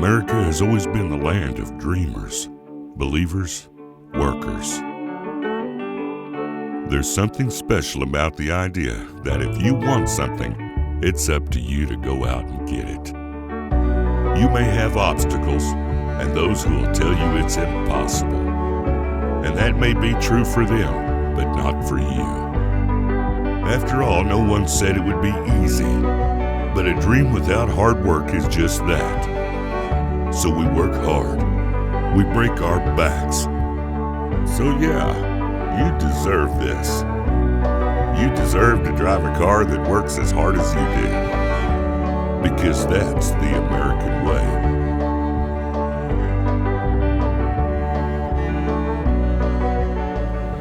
America has always been the land of dreamers, believers, workers. There's something special about the idea that if you want something, it's up to you to go out and get it. You may have obstacles and those who will tell you it's impossible. And that may be true for them, but not for you. After all, no one said it would be easy, but a dream without hard work is just that. So we work hard, we break our backs. So yeah, you deserve this. You deserve to drive a car that works as hard as you do, because that's the American way.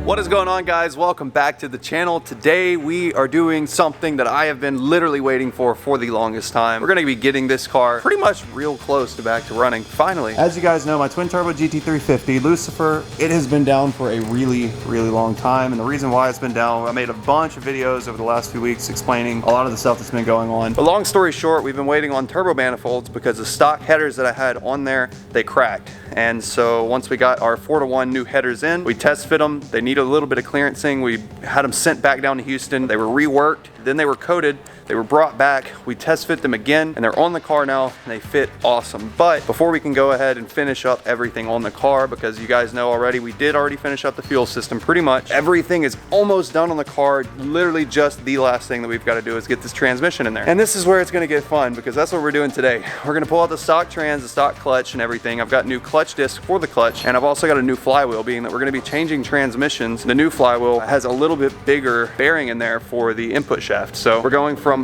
What is going on, guys? Welcome back to the channel. Today we are doing something that I have been literally waiting for the longest time. We're going to be getting this car pretty much real close to back to running, finally. As you guys know, my twin turbo GT350 Lucifer, it has been down for a really long time, and the reason why it's been down, I made a bunch of videos over the last few weeks explaining a lot of the stuff that's been going on. But long story short, we've been waiting on turbo manifolds because the stock headers that I had on there, they cracked. And so once we got our 4-to-1 new headers in, we test fit them. They need a little bit of clearancing. We had them sent back down to Houston. They were reworked, then they were coated. They were brought back, we test fit them again, and they're on the car now, and they fit awesome. But before we can go ahead and finish up everything on the car, because you guys know already, we did already finish up the fuel system pretty much. Everything is almost done on the car. Literally just the last thing that we've got to do is get this transmission in there. And this is where it's gonna get fun, because that's what we're doing today. We're gonna pull out the stock trans, the stock clutch and everything. I've got new clutch disc for the clutch, and I've also got a new flywheel, being that we're gonna be changing transmissions. The new flywheel has a little bit bigger bearing in there for the input shaft. So we're going from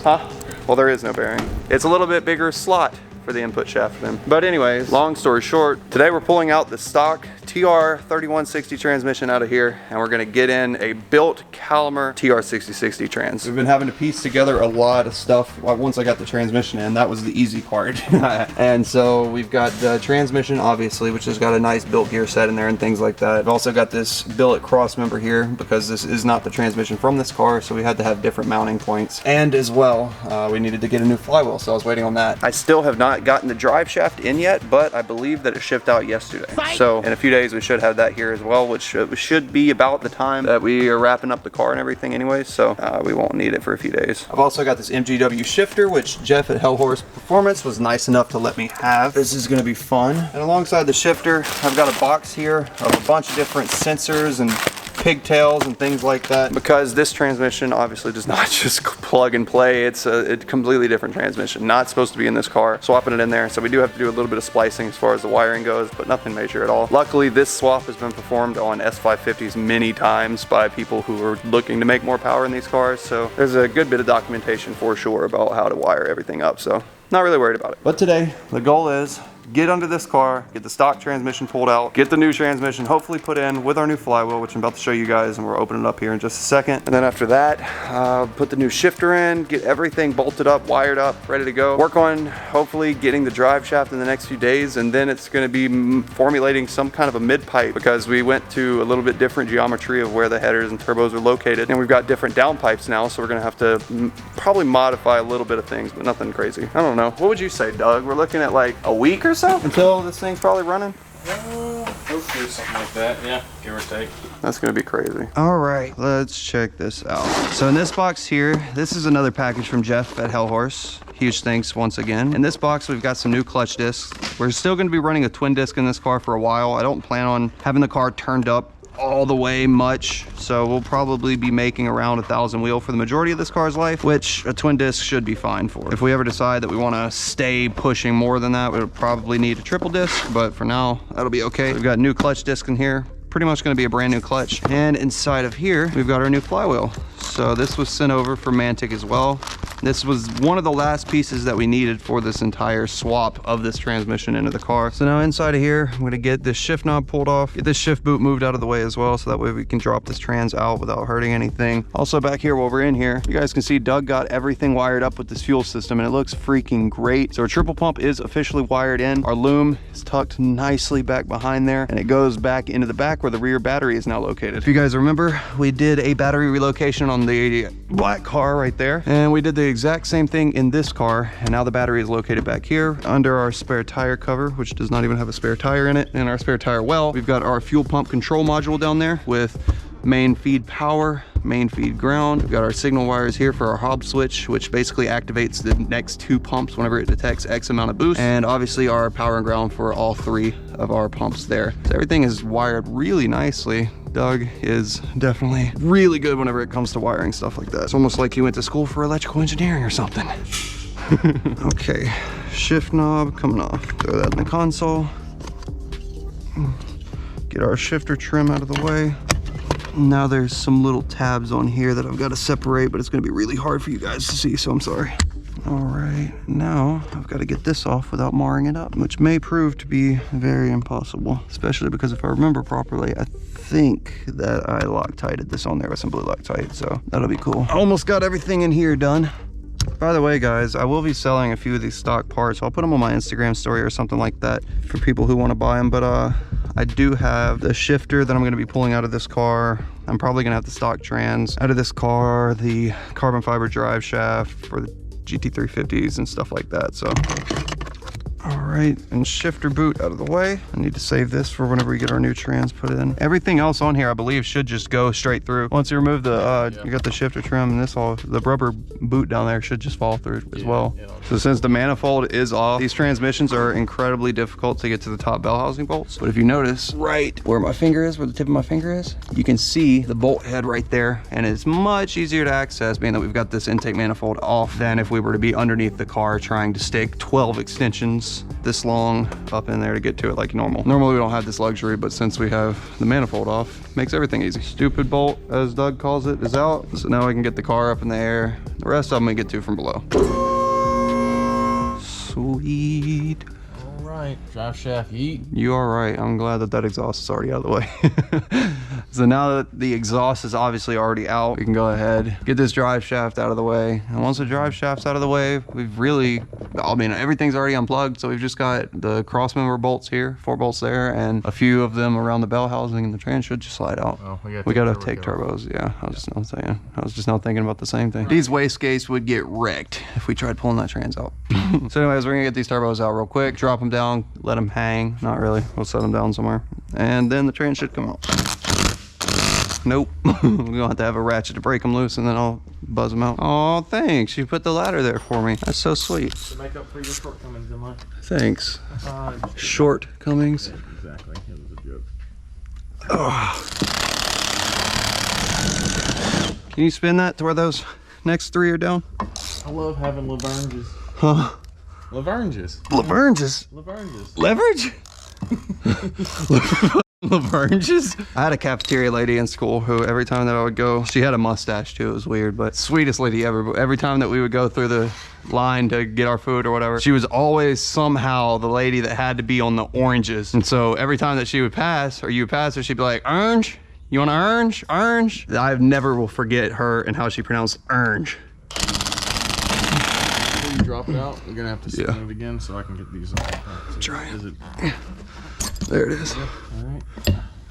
well, there is no bearing. It's a little bit bigger slot for the input shaft then. But anyways, long story short, today we're pulling out the stock TR3160 transmission out of here, and we're gonna get in a built Caliber TR6060 trans. We've been having to piece together a lot of stuff. Once I got the transmission in, that was the easy part. And so we've got the transmission, obviously, which has got a nice built gear set in there and things like that. I've also got this billet cross member here, because this is not the transmission from this car, so we had to have different mounting points. And as well, we needed to get a new flywheel, so I was waiting on that. I still have not gotten the drive shaft in yet, but I believe that it shipped out yesterday. So in a few days we should have that here as well, which should be about the time that we are wrapping up the car and everything anyway, so we won't need it for a few days. I've also got this MGW shifter, which Jeff at Hellhorse Performance was nice enough to let me have. This is going to be fun. And alongside the shifter, I've got a box here of a bunch of different sensors and pigtails and things like that, because this transmission obviously does not just plug and play. It's a completely different transmission, not supposed to be in this car. Swapping it in there, so we do have to do a little bit of splicing as far as the wiring goes, but nothing major at all. Luckily, this swap has been performed on S550s many times by people who are looking to make more power in these cars, so there's a good bit of documentation for sure about how to wire everything up, so not really worried about it. But today, the goal is get under this car, get the stock transmission pulled out, get the new transmission hopefully put in with our new flywheel, which I'm about to show you guys, and we're opening it up here in just a second. And then after that, put the new shifter in, get everything bolted up, wired up, ready to go. Work on hopefully getting the drive shaft in the next few days, and then it's going to be formulating some kind of a mid pipe, because we went to a little bit different geometry of where the headers and turbos are located, and we've got different down pipes now, so we're going to have to probably modify a little bit of things, but nothing crazy. I don't know. What would you say, Doug? We're looking at like a week or so until this thing's probably running? Hopefully something like that, yeah, give or take. That's gonna be crazy. All right, let's check this out. So in this box here, this is another package from Jeff at Hellhorse. Huge thanks once again. In this box, we've got some new clutch discs. We're still gonna be running a twin disc in this car for a while. I don't plan on having the car turned up all the way much, so we'll probably be making around 1,000 wheel for the majority of this car's life, which a twin disc should be fine for. If we ever decide that we want to stay pushing more than that, we'll probably need a triple disc, but for now that'll be okay. We've got new clutch disc in here, pretty much going to be a brand new clutch, and inside of here we've got our new flywheel. So this was sent over from Mantic as well. This was one of the last pieces that we needed for this entire swap of this transmission into the car. So now inside of here, I'm gonna get this shift knob pulled off, get this shift boot moved out of the way as well, so that way we can drop this trans out without hurting anything. Also back here while we're in here, you guys can see Doug got everything wired up with this fuel system, and it looks freaking great. So our triple pump is officially wired in. Our loom is tucked nicely back behind there, and it goes back into the back where the rear battery is now located. If you guys remember, we did a battery relocation on the black car right there, and we did the exact same thing in this car, and now the battery is located back here under our spare tire cover, which does not even have a spare tire in it. In our spare tire well, we've got our fuel pump control module down there with main feed power, main feed ground. We've got our signal wires here for our Hobb switch, which basically activates the next 2 pumps whenever it detects X amount of boost, and obviously our power and ground for all 3 of our pumps there. So everything is wired really nicely. Doug is definitely really good whenever it comes to wiring stuff like that. It's almost like he went to school for electrical engineering or something. Okay, shift knob coming off. Throw that in the console. Get our shifter trim out of the way. Now there's some little tabs on here that I've got to separate, but it's going to be really hard for you guys to see, so I'm sorry. All right, now I've got to get this off without marring it up, which may prove to be very impossible, especially because if I remember properly, I think that I Loctited this on there with some blue Loctite, so that'll be cool. I almost got everything in here done. By the way, guys, I will be selling a few of these stock parts. I'll put them on my Instagram story or something like that for people who want to buy them, but I do have the shifter that I'm going to be pulling out of this car. I'm probably going to have the stock trans out of this car, the carbon fiber drive shaft for the GT350s and stuff like that. So all right, and shifter boot out of the way. I need to save this for whenever we get our new trans put in. Everything else on here I believe should just go straight through. Once you remove the you got the shifter trim, and this all, the rubber boot down there should just fall through as well. So since the manifold is off, these transmissions are incredibly difficult to get to the top bell housing bolts. But if you notice right where my finger is, where the tip of my finger is, you can see the bolt head right there, and it's much easier to access being that we've got this intake manifold off than if we were to be underneath the car trying to stick 12 extensions this long up in there to get to it like normal. Normally we don't have this luxury, but since we have the manifold off, makes everything easy. Stupid bolt, as Doug calls it, is out. So now I can get the car up in the air. The rest of them we get to from below. Sweet. All right, drive shaft yeet. You are right. I'm glad that that exhaust is already out of the way. So now that the exhaust is obviously already out, we can go ahead, get this drive shaft out of the way. And once the drive shaft's out of the way, we've really, I mean, everything's already unplugged. So we've just got the cross member bolts here, 4 bolts there, and a few of them around the bell housing, and the trans should just slide out. Oh, we gotta take turbos. Yeah, I was just not saying. I was just not thinking about the same thing. These wastegates would get wrecked if we tried pulling that trans out. So anyways, we're gonna get these turbos out real quick, drop them down, let them hang. Not really, we'll set them down somewhere. And then the trans should come out. Nope. We're gonna have to have a ratchet to break them loose, and then I'll buzz them out. Oh, thanks. You put the ladder there for me. That's so sweet. To make up for your shortcomings in life. Thanks. Shortcomings. Exactly. It was a joke. Oh. Can you spin that to where those next 3 are down? I love having Laverges. Huh? Laverges. Laverges? Laverges. Leverage? Laverges? I had a cafeteria lady in school who every time that I would go, she had a mustache too, it was weird, but sweetest lady ever. But every time that we would go through the line to get our food or whatever, she was always somehow the lady that had to be on the oranges. And so every time that she would pass, or you would pass her, she'd be like, orange? You want orange? Orange? I never will forget her and how she pronounced orange. Before you drop it out, we're gonna have to spin it again so I can get these on. So Try it. Is it? There it is. Yep. All right.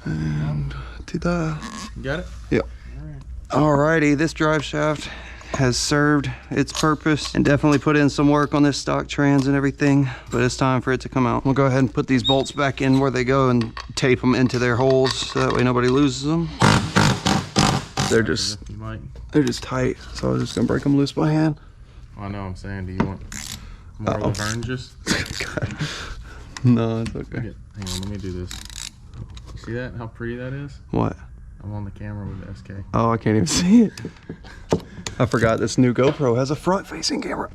And to the... You got it? Yep. Alrighty, this drive shaft has served its purpose and definitely put in some work on this stock trans and everything, but it's time for it to come out. We'll go ahead and put these bolts back in where they go and tape them into their holes so that way nobody loses them. They're just tight, so I was just gonna break them loose by hand. I know, I'm saying, do you want more Laverges? No, it's okay. Hang on, let me do this. You see that? How pretty that is? What? I'm on the camera with the SK. Oh, I can't even see it. I forgot this new GoPro has a front-facing camera.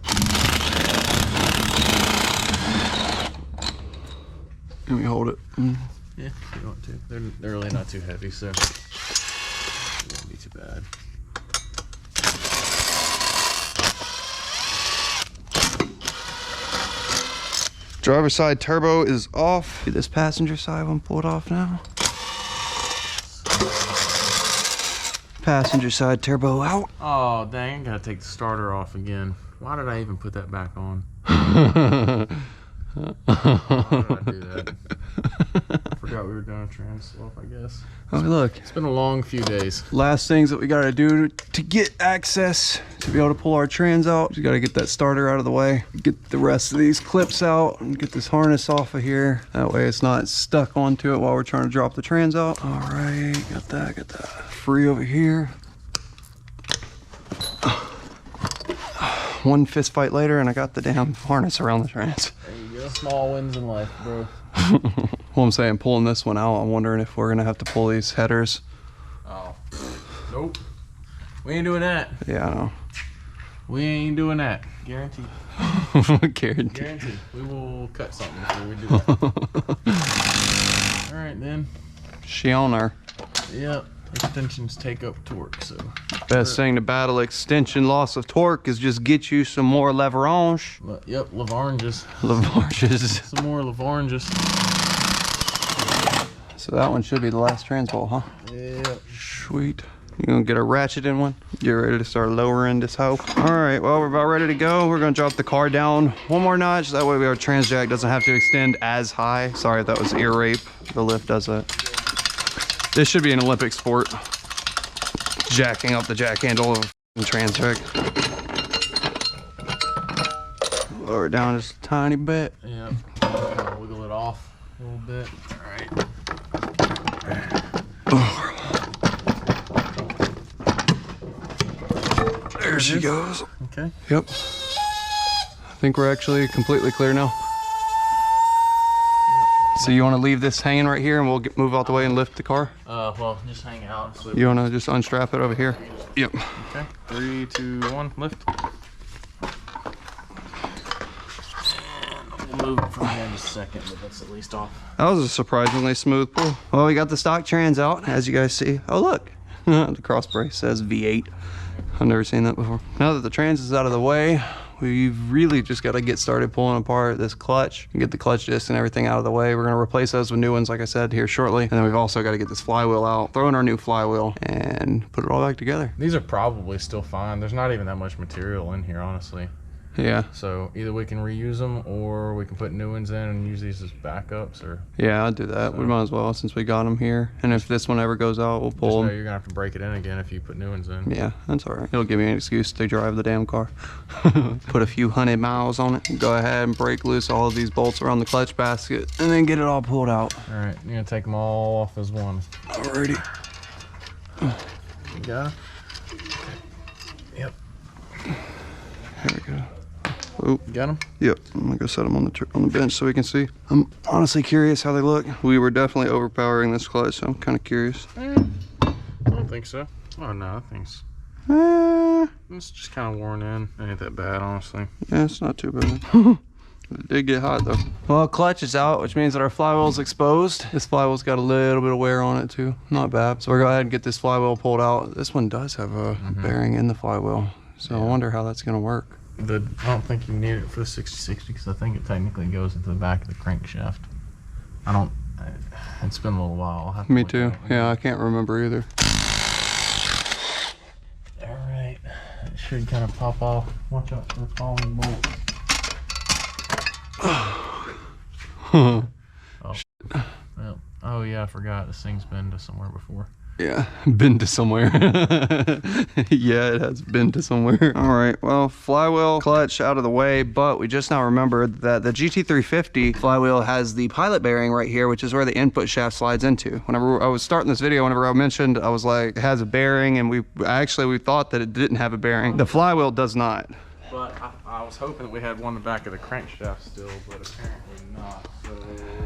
Let me hold it. Yeah, if you want to. They're really not too heavy, so it won't be too bad. Driver's side turbo is off. This passenger side one, pull it off now. Passenger side turbo out. Oh, dang, I gotta take the starter off again. Why did I even put that back on? Why did I do that? I forgot we were doing trans off, I guess. Oh, look. It's been a long few days. Last things that we gotta do to get access to be able to pull our trans out. We gotta get that starter out of the way, get the rest of these clips out, and get this harness off of here. That way it's not stuck onto it while we're trying to drop the trans out. All right, got that free over here. One fist fight later and I got the damn harness around the trans. There you go. Small wins in life, bro. Well, I'm saying pulling this one out, I'm wondering if we're gonna have to pull these headers. Oh, nope. We ain't doing that. Yeah, I know. We ain't doing that. Guaranteed. Guaranteed. Guaranteed. We will cut something before we do that. All right, then. She on her. Yep. Extensions take up torque, so. Best thing to battle extension loss of torque is just get you some more leverange. Yep, Lavaranges. Lavaranges. Some more Lavaranges. So that one should be the last trans bolt, huh? Yep. Sweet. You gonna get a ratchet in one? Get ready to start lowering this hoe. All right, well, we're about ready to go. We're gonna drop the car down one more notch. That way our trans jack doesn't have to extend as high. Sorry if that was ear rape. The lift does that. This should be an Olympic sport. Jacking up the jack handle of the trans jack. Lower it down just a tiny bit. Yep. Kind of wiggle it off a little bit. All right. There she goes. Okay. Yep. I think we're actually completely clear now. So you want to leave this hanging right here and we'll move out the way and lift the car? Well, just hang out. So You want to just unstrap it over here? Yep. okay. 3, 2, 1, lift. And we'll move it from here in just a second, but that's at least off. That was a surprisingly smooth pull. Well, we got the stock trans out, as you guys see. Oh, look. The cross brace says V8. I've never seen that before. Now that the trans is out of the way, we've really just got to get started pulling apart this clutch and get the clutch discs and everything out of the way. We're going to replace those with new ones, like I said, here shortly. And then we've also got to get this flywheel out, throw in our new flywheel, and put it all back together. These are probably still fine. There's not even that much material in here, honestly. Yeah. So either we can reuse them or we can put new ones in and use these as backups, or Yeah, I'll do that. So- We might as well since we got them here. And if this one ever goes out, we'll just pull know them. you're gonna have to break it in again if you put new ones in. Yeah, that's all right. It'll give me an excuse to drive the damn car. Put a few 100 miles on it. Go ahead and break loose all of these bolts around the clutch basket and then get it all pulled out. All right, you're gonna take them all off as one. Alrighty. You got it? Yep. There we go. Oh, Got them? yep. I'm gonna go set them on the bench so we can see. I'm honestly curious how they look. We were definitely overpowering this clutch, so I'm kind of curious. I don't think so. Oh no, that thing's it's just kind of worn in. It ain't that bad, honestly. Yeah, it's not too bad. It did get hot though. Well, clutch is out, which means that our flywheel's exposed. This flywheel's got a little bit of wear on it too. Not bad. So we're gonna go ahead and get this flywheel pulled out. This one does have a bearing in the flywheel, so I wonder how that's gonna work. I don't think you need it for the 6060 because I think it technically goes into the back of the crankshaft. It's been a little while. I'll have to Me look too. at it. Yeah, I can't remember either. All right, it should kind of pop off. Watch out for the falling bolt. Oh. Well, oh yeah, I forgot this thing's been to somewhere before. Yeah, been to somewhere. Yeah, it has been to somewhere. All right, well, flywheel, clutch out of the way, but we just now remembered that the GT350 flywheel has the pilot bearing right here, which is where the input shaft slides into. Whenever I was starting this video, whenever I mentioned, I was like, it has a bearing, and we thought that it didn't have a bearing. The flywheel does not. But I was hoping we had one in the back of the crankshaft still, but apparently not. So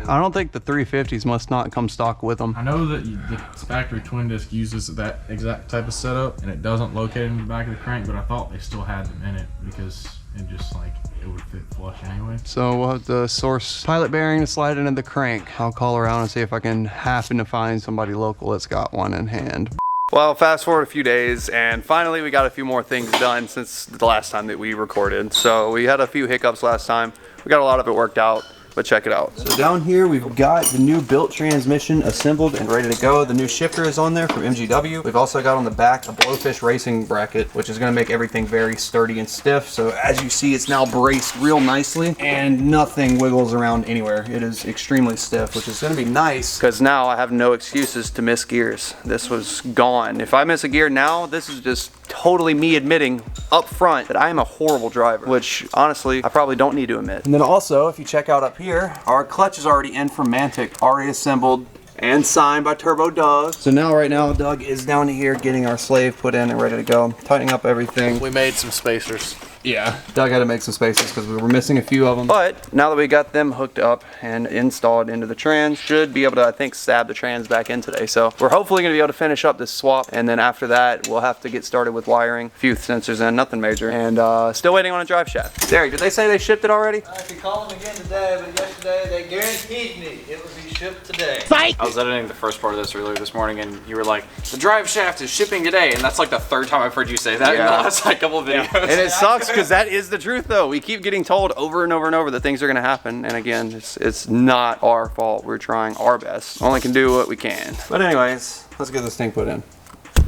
I don't think the 350s must not come stock with them. I know that the factory twin disc uses that exact type of setup, and it doesn't locate in the back of the crank, but I thought they still had them in it because it just like it would fit flush anyway. So we'll have to source pilot bearing to slide into the crank. I'll call around and see if I can happen to find somebody local that's got one in hand. Well, fast forward a few days, and finally we got a few more things done since the last time that we recorded. So we had a few hiccups last time. We got a lot of it worked out. but check it out. So down here we've got the new built transmission assembled and ready to go. The new shifter is on there from MGW. We've also got on the back a Blowfish racing bracket, which is going to make everything very sturdy and stiff. So as you see, it's now braced real nicely and nothing wiggles around anywhere. It is extremely stiff, which is going to be nice because now I have no excuses to miss gears. This was gone. If I miss a gear now, this is just totally me admitting up front that I am a horrible driver, which honestly I probably don't need to admit. And then also, if you check out up here, our clutch is already in from Mantic, already assembled and signed by Turbo Doug. So now, right now, Doug is down here getting our slave put in and ready to go, tightening up everything. We made some spacers. Yeah, Doug had to make some spaces because we were missing a few of them. But now that we got them hooked up and installed into the trans, should be able to, I think, stab the trans back in today. So we're hopefully going to be able to finish up this swap, and then after that, we'll have to get started with wiring. A few sensors in, nothing major, and still waiting on a drive shaft. Derek, did they say they shipped it already? I can call them again today, but yesterday they guaranteed me it would be shipped today. I was editing the first part of this earlier this morning, and you were like, the drive shaft is shipping today, and that's like the third time I've heard you say that in the last like couple of videos. And it sucks because that is the truth though. We keep getting told over and over and over that things are gonna happen, and again, it's not our fault. We're trying our best. Only can do what we can. But anyways, let's get this thing put in.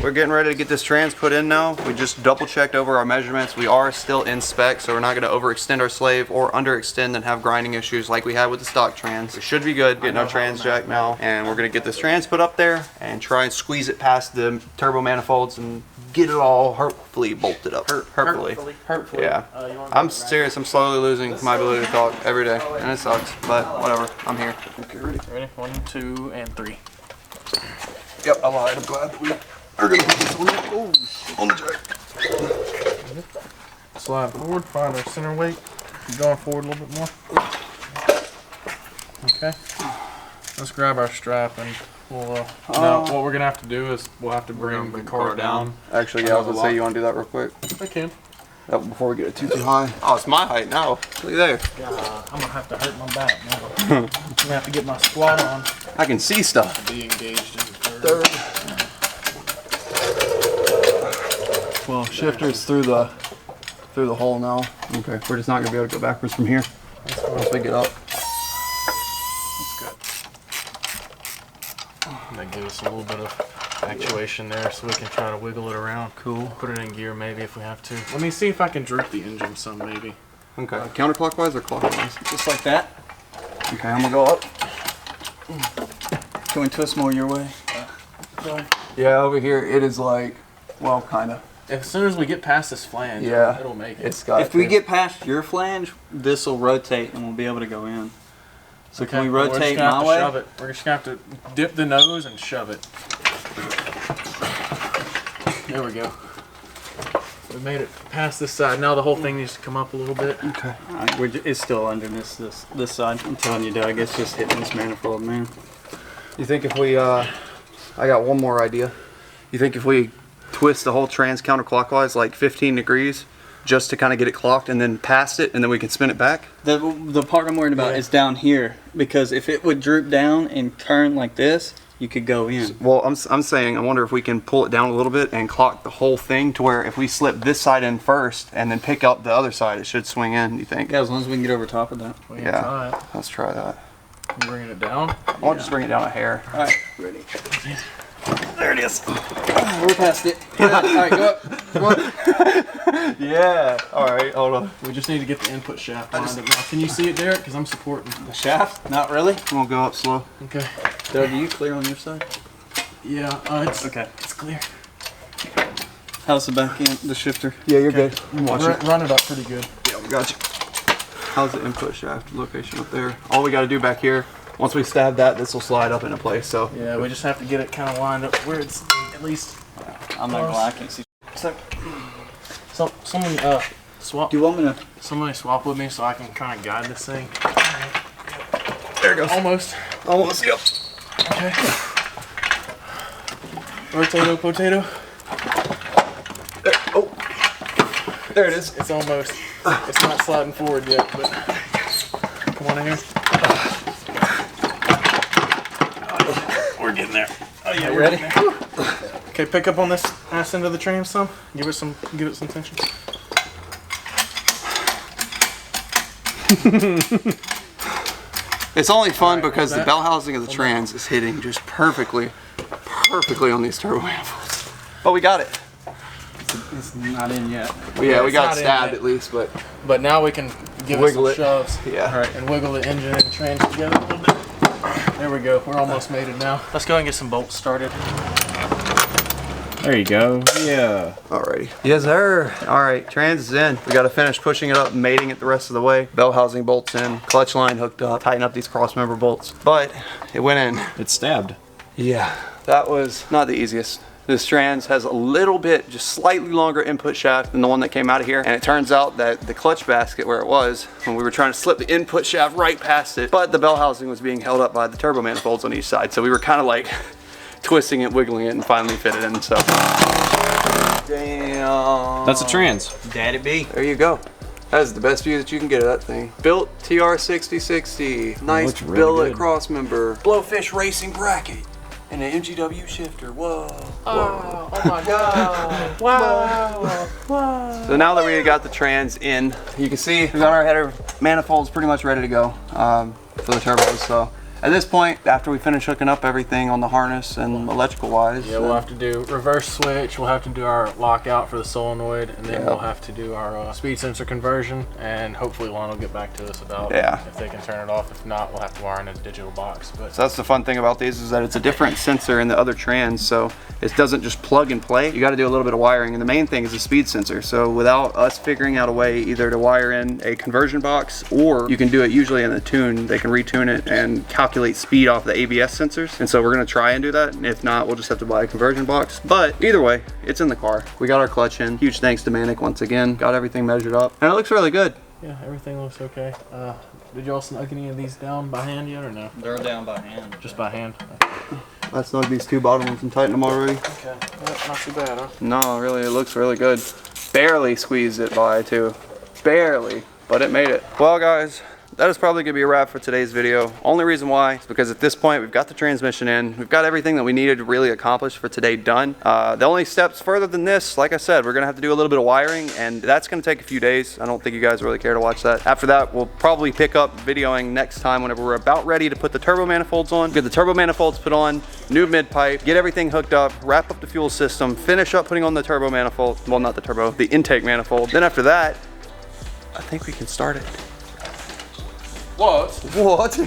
We're getting ready to get this trans put in now. We just double checked over our measurements. We are still in spec, so we're not gonna overextend our slave or underextend and have grinding issues like we had with the stock trans. We should be good getting our trans jack now, and we're gonna get this trans put up there and try and squeeze it past the turbo manifolds and get it all hopefully bolted up. Hopefully. Yeah. I'm serious. I'm slowly losing my ability to talk every day, and it sucks, but whatever. I'm here. Okay, ready? Ready? 1, 2, and 3. Yep, I lied. I'm glad we are gonna put this on the jack. Slide forward, find our center weight. Keep going forward a little bit more. Okay. Let's grab our strap and we'll, now what we're gonna have to do is we'll have to bring the car down. Actually, yeah, I was gonna say, you wanna do that real quick? I can. Before we get it too high. Oh, it's my height now. Look there. I'm gonna have to hurt my back now. I'm gonna have to get my squat on. I can see stuff. Be engaged in third. Well, shifter's through the hole now. Okay, we're just not gonna be able to go backwards from here once we get up. That's good. That gives us a little bit of actuation there so we can try to wiggle it around. Cool. Put it in gear maybe if we have to. Let me see if I can droop the engine some maybe. Okay. Counterclockwise or clockwise? Just like that. Okay, I'm gonna go up. Can we twist more your way? Yeah, over here it is like, well, kinda. As soon as we get past this flange, Yeah, it'll make it. It's got If we get past your flange, this will rotate and we'll be able to go in. So can we rotate my way? Shove it. We're just gonna have to dip the nose and shove it. There we go. We made it past this side. Now the whole thing needs to come up a little bit. Okay. It's still under this side. I'm telling you, Doug, it's just hitting this manifold, man. You think if we, I got one more idea. You think if we twist the whole trans counterclockwise like 15 degrees just to kind of get it clocked and then past it and then we can spin it back? The part I'm worried about is down here, because if it would droop down and turn like this, you could go in. Well, I'm saying, I wonder if we can pull it down a little bit and clock the whole thing to where if we slip this side in first and then pick up the other side, it should swing in, you think? Yeah, as long as we can get over top of that. We can try it. Let's try that. I'm bringing it down. I'll just bring it down a hair. All right, ready. There it is. We're past it. Good. All right, go up. Come on. Yeah. All right, hold on. We just need to get the input shaft lined up now. Can you see it, Derek? Because I'm supporting. The shaft? Not really. I'm gonna go up slow. Okay. Doug, are you clear on your side? Yeah, it's okay. It's clear. How's the back end, the shifter? Yeah, you're good. I'm watching. Run it up pretty good. Yeah, we got you. How's the input shaft location up there? All we got to do back here, once we stab that, this will slide up into place. So yeah, we just have to get it kind of lined up where it's at least. I'm not gonna lie, I can't see. So someone swap. Do you want me to? Somebody swap with me so I can kind of guide this thing. there it goes. Almost. Almost. Yep. Okay. Potato. Oh, there it is. It's almost. It's not sliding forward yet, but come on in here. We're getting there. Oh yeah, we're ready? getting there. Okay, pick up on this ass end of the train some. Give it some tension. It's only fun because the bell housing of the trans is hitting just perfectly on these turbo manifolds. But we got it. It's not in yet. Yeah, we got it stabbed at least, but now we can give wiggle it some shoves. Yeah. All right, and wiggle the engine and trans together a little bit. There we go. We're almost made it now. Let's go and get some bolts started. There you go. Yeah. Alrighty. Yes, sir. All right, trans is in. We got to finish pushing it up, mating it the rest of the way. Bell housing bolts in, clutch line hooked up, tighten up these cross member bolts. But it went in. It's stabbed. Yeah, that was not the easiest. This trans has a little bit, just slightly longer input shaft than the one that came out of here. And it turns out that the clutch basket where it was, when we were trying to slip the input shaft right past it, but the bell housing was being held up by the turbo manifolds on each side. So we were kind of like twisting it, wiggling it, and finally fit it in, so. Damn. That's a trans. Daddy B. There you go. That is the best view that you can get of that thing. Built TR6060. Nice really billet good. cross member. Blowfish racing bracket. And an MGW shifter. Whoa. Whoa. Oh my God. Wow. So now that we got the trans in, you can see we got our header manifolds pretty much ready to go for the turbos. So at this point, after we finish hooking up everything on the harness and electrical wise, Yeah, we'll have to do reverse switch. We'll have to do our lockout for the solenoid, and then we'll have to do our speed sensor conversion. And hopefully, Lund will get back to us about if they can turn it off. If not, we'll have to wire in a digital box. But so that's the fun thing about these is that it's a different sensor in the other trans, so it doesn't just plug and play. You got to do a little bit of wiring, and the main thing is the speed sensor. So without us figuring out a way either to wire in a conversion box, or you can do it usually in the tune, they can retune it and calculate speed off the ABS sensors. And so we're gonna try and do that. And if not, we'll just have to buy a conversion box. But either way, it's in the car. We got our clutch in. Huge thanks to Manic once again. Got everything measured up, and it looks really good. yeah, everything looks okay. Did y'all snug any of these down by hand yet, or no? They're down by hand. Just by hand. I snug these two bottom ones and tighten them already. Okay, not too bad, huh? No, really, it looks really good. Barely squeezed it by too. Barely, but it made it. Well, guys, that is probably gonna be a wrap for today's video. Only reason why is because at this point we've got the transmission in, we've got everything that we needed to really accomplish for today done. The only steps further than this, like I said, we're gonna have to do a little bit of wiring, and that's gonna take a few days. I don't think you guys really care to watch that. After that, we'll probably pick up videoing next time whenever we're about ready to put the turbo manifolds on. Get the turbo manifolds put on, new mid pipe, get everything hooked up, wrap up the fuel system, finish up putting on the turbo manifold. Well, not the turbo, the intake manifold. Then after that, I think we can start it. What? What?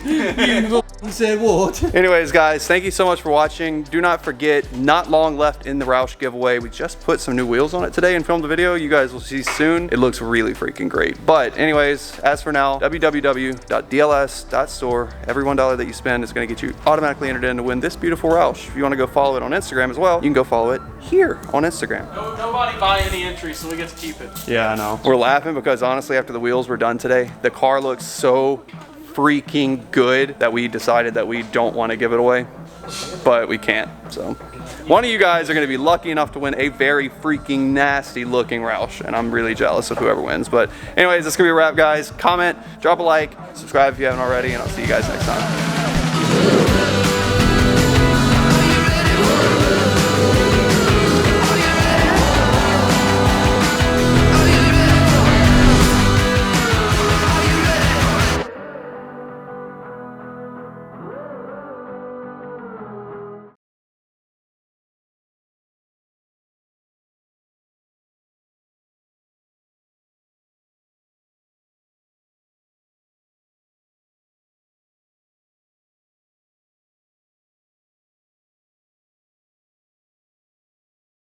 You said what? Anyways, guys, thank you so much for watching. Do not forget, not long left in the Roush giveaway. We just put some new wheels on it today and filmed the video. You guys will see soon. It looks really freaking great. But anyways, as for now, www.dls.store. Every $1 that you spend is going to get you automatically entered in to win this beautiful Roush. If you want to go follow it on Instagram as well, you can go follow it here on Instagram. Nobody buy any entries, so we get to keep it. Yeah, I know. We're laughing because honestly, after the wheels were done today, the car looks so freaking good that we decided that we don't want to give it away, but we can't. So one of you guys are going to be lucky enough to win a very freaking nasty looking Roush, and I'm really jealous of whoever wins. But anyways, that's gonna be a wrap, guys. Comment, drop a like, subscribe if you haven't already, and I'll see you guys next time.